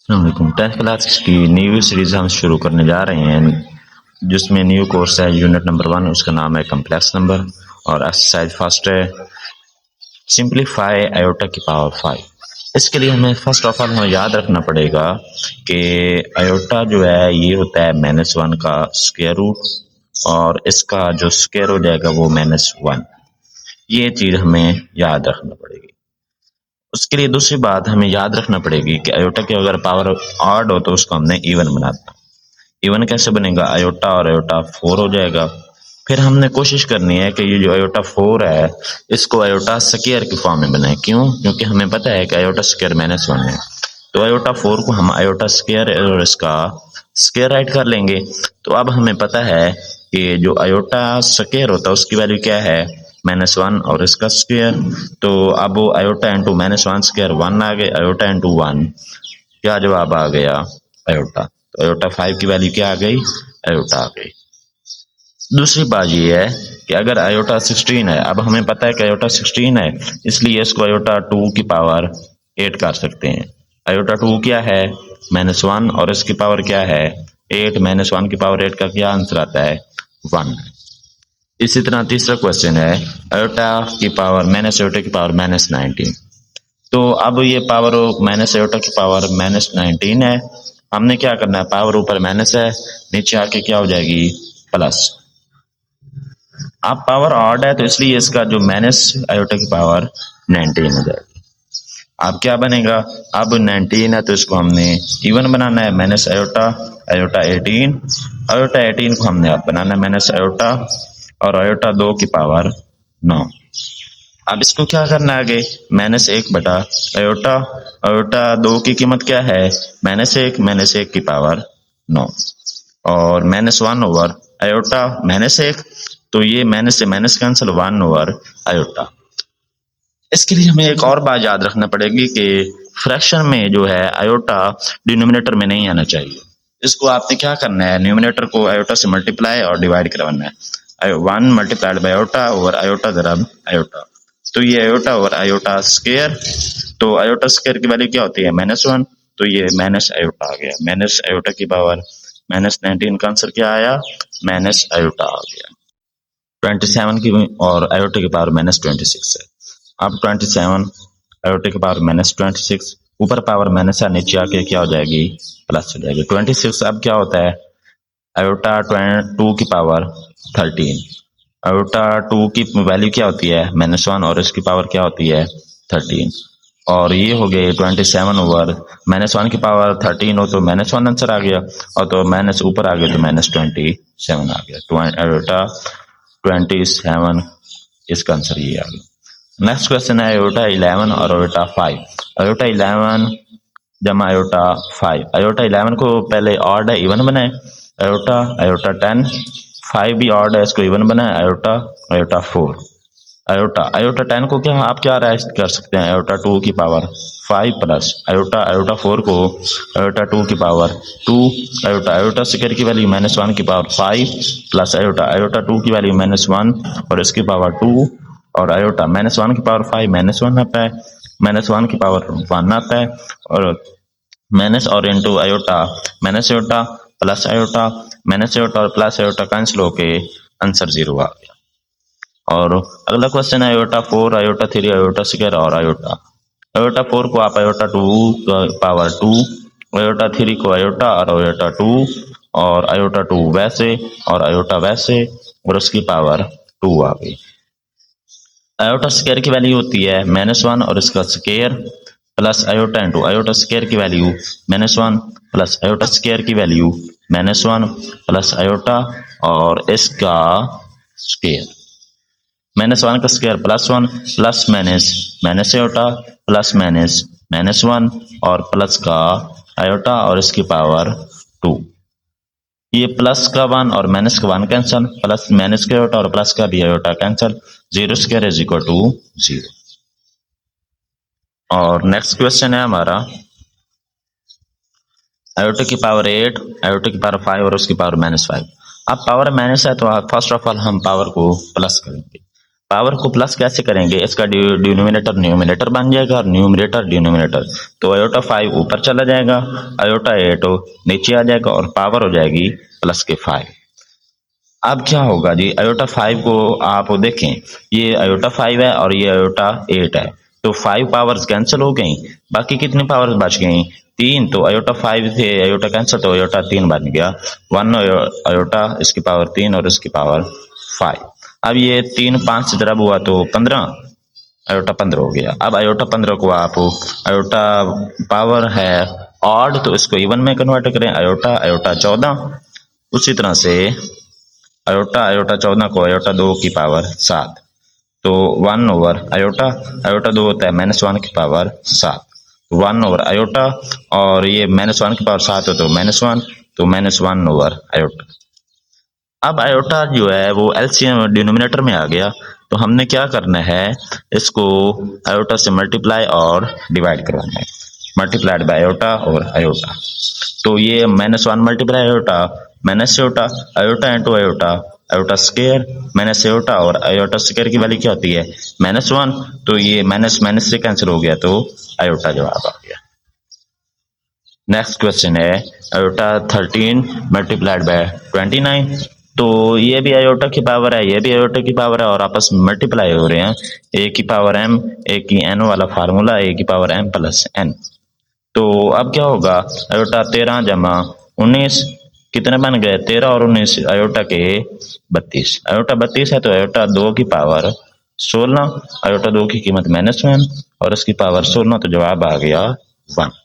अस्सलामुअलैकुम। 10th class की new series हम शुरू करने जा रहे हैं जिसमें न्यू कोर्स है यूनिट नंबर 1। उसका नाम है कम्प्लेक्स नंबर और एक्सरसाइज फर्स्ट है सिंप्लीफाई आयोटा की पावर 5। इसके लिए हमें फर्स्ट ऑफ ऑल हमें याद रखना पड़ेगा कि आयोटा जो है ये होता है -1 का स्क्वायर रूट और इसका जो स्क्वायर हो जाएगा वो -1। ये चीज़ हमें याद रखना पड़ेगी। उसके लिए दूसरी बात हमें याद रखना पड़ेगी कि आयोटा की अगर पावर ऑड हो तो उसको हमने इवन बनाना। इवन कैसे बनेगा? आयोटा और आयोटा 4 हो जाएगा। फिर हमने कोशिश करनी है कि ये जो आयोटा 4 है इसको आयोटा स्क्वायर की फॉर्म में बनाए। क्यों? क्योंकि हमें पता है कि आयोटा स्क्वायर -1 है, तो आयोटा 4 को हम आयोटा स्क्वायर और इसका स्क्वायर राइट कर लेंगे। तो अब हमें पता है कि जो आयोटा स्क्वायर होता है उसकी वैल्यू क्या है? -1 और इसका स्क्वायर। तो अब वो आयोटा इंटू -1 स्क्वायर 1 आ गए, आयोटा इंटू 1 क्या जवाब आ गया? आयोटा। तो आयोटा 5 की वैल्यू क्या आ गई? आयोटा आ गई। दूसरी बात ये है कि अगर आयोटा 16 है, अब हमें पता है कि आयोटा 16 है इसलिए इसको आयोटा 2 की पावर 8 कर सकते हैं। आयोटा 2 क्या है? -1 और इसकी पावर क्या है? 8। -1 की पावर 8 का क्या आंसर आता है? 1। इसी तरह तीसरा क्वेश्चन है आयोटा की पावर आयोटा की पावर -19। तो अब ये पावर आयोटा की पावर -19 है। हमने क्या करना है? पावर ऊपर माइनस है, नीचे आके क्या हो जाएगी? प्लस। अब पावर ऑड है तो इसलिए इसका जो माइनस आयोटा की पावर 19 हो जाएगी। अब क्या बनेगा? अब 19 है तो इसको हमने इवन बनाना है। माइनस आयोटा आयोटा 18, आयोटा 18 को हमने अब बनाना है माइनस आयोटा और आयोटा 2 की पावर 9। अब इसको क्या करना है आगे? -1 बटा आयोटा, आयोटा 2 की कीमत क्या है? -1 की पावर 9 और -1 ओवर आयोटा -1, तो ये माइनस से माइनस कैंसिल 1 ओवर आयोटा। इसके लिए हमें एक और बात याद रखना पड़ेगी कि फ्रैक्शन में जो है आयोटा डिनोमिनेटर में नहीं आना चाहिए। इसको आपने क्या करना है? न्यूमिनेटर को आयोटा से मल्टीप्लाई और डिवाइड करवाना है। 1 multiplied by iota over iota दरब आयोटा। तो ये आयोटा ओवर आयोटा स्क्वायर, तो आयोटा स्क्वायर की वैल्यू क्या होती है? -1, तो ये माइनस आयोटा आ गया। माइनस आयोटा की पावर -19 का आंसर क्या आया? माइनस आयोटा आ गया। 27 की और आयोटा की पावर -26 है। अब 27 आयोटा की पावर -26, ऊपर पावर माइनस है, नीचे आके क्या हो जाएगी? प्लस हो जाएगी। 26 अब क्या होता है? आयोटा 2 की पावर 13। आयोटा 2 की वैल्यू क्या होती है? -1 और इसकी पावर क्या होती है? 13। और ये हो गए 27 ओवर -1 की पावर 13 हो तो -1 आंसर आ गया, और तो माइनस ऊपर आ गया तो -27 आ गया। आयोटा 27 इसका आंसर ये आ गया। नेक्स्ट क्वेश्चन है आयोटा 11 और आयोटा 5। आयोटा 11 जमा आयोटा 5। आयोटा 11 को पहले ऑड है, इवन बनाए। आयोटा आयोटा 10, 5 भी ऑड है, इसको इवन बनाए। Iota iota 4। आयोटा आयोटा 10 को क्या आप क्या राइट कर सकते हैं? आयोटा 2 की पावर 5 प्लस आयोटा आयोटा 4 को आयोटा 2 की पावर 2। आयोटा आयोटा स्क्वायर की वैल्यू -1 की पावर 5 प्लस आयोटा आयोटा 2 की वैल्यू -1 और इसकी पावर 2 और आयोटा -1 की पावर 5 -1 आता है, -1 की पावर 1 आता है और माइनस और into iota minus iota plus iota, minus iota और प्लस आयोटा कैंसिल होके आंसर 0 आ गया। और अगला क्वेश्चन है आयोटा 4, आयोटा 3, आयोटा स्क्वायर और आयोटा। आयोटा 4 को आप आयोटा 2 का पावर 2, आयोटा 3 को आयोटा और आयोटा 2 और आयोटा 2 वैसे और आयोटा वैसे और उसकी पावर 2 आ गई। आयोटा स्क्वायर की वैल्यू होती है -1 और इसका square plus iota into iota square की वैल्यू -1 प्लस आयोटा स्क्वायर की वैल्यू -1 प्लस आयोटा और इसका स्क्वायर। -1 का square +1 plus minus minus iota plus minus -1 और प्लस का आयोटा और इसकी पावर 2। ये प्लस का 1 और माइनस का 1 कैंसिल, प्लस माइनस का आयोटा और प्लस का भी iota cancel, 0 square is equal to 0। और नेक्स्ट क्वेश्चन है हमारा आयोटा की पावर 8, आयोटा की पावर 5 और उसकी पावर -5। अब पावर माइनस है तो फर्स्ट ऑफ ऑल हम पावर को प्लस करेंगे। पावर को प्लस कैसे करेंगे, इसका डिनोमिनेटर न्यूमिनेटर बन जाएगा और न्यूमिनेटर डिनोमिनेटर, तो आयोटा 5 ऊपर चला जाएगा, आयोटा 8 नीचे आ जाएगा और पावर हो जाएगी प्लस के 5। अब क्या होगा जी, आयोटा 5 को आप देखें, ये आयोटा 5 है और ये आयोटा 8 है, तो 5 पावर्स कैंसिल हो गई, बाकी कितनी पावर्स बच गई, 3। तो आयोटा 5 से आयोटा कैंसिल, तो आयोटा 3 बन गया, 1 आयोटा इसकी पावर 3 और इसकी पावर 5। अब ये 3 5 से जब हुआ तो 15, आयोटा 15 हो गया। अब आयोटा 15 को आप आयोटा पावर है ऑड, तो इसको इवन में कन्वर्ट करें, आयोटा आयोटा 14। उसी तरह से आयोटा आयोटा 14 को आयोटा 2 की पावर 7, तो 1 ओवर आयोटा, आयोटा 2 होता है -1 की पावर 7, 1 ओवर आयोटा, और ये -1 की पावर 7 हो तो -1, तो -1 ओवर आयोटा। अब आयोटा जो है वो एलसीएम डिनोमिनेटर में आ गया, तो हमने क्या करना है, इसको आयोटा से मल्टीप्लाई और डिवाइड करवाना है, मल्टीप्लाइड बाय आयोटा और आयोटा, तो ये -1 multiply iota minus iota, iota into iota, iota square minus iota, और आयोटा स्क्वायर की वैल्यू क्या होती है -1, तो ये माइनस माइनस से कैंसिल हो गया, तो आयोटा जवाब आ गया। नेक्स्ट क्वेश्चन है आयोटा 13 मल्टीप्लाइड बाय 29, तो ये भी आयोटा की पावर है, ये भी आयोटा की पावर है और आपस में मल्टीप्लाई हो रहे हैं, ए की पावर m, ए की n वाला फार्मूला, ए की पावर m प्लस n। तो अब क्या होगा, आयोटा 13 जमा 19 कितने बन गए, 13 और 19 आयोटा के 32, आयोटा 32 है तो आयोटा 2 की पावर 16, आयोटा 2 की कीमत -1 और इसकी पावर 16, तो जवाब आ गया 1।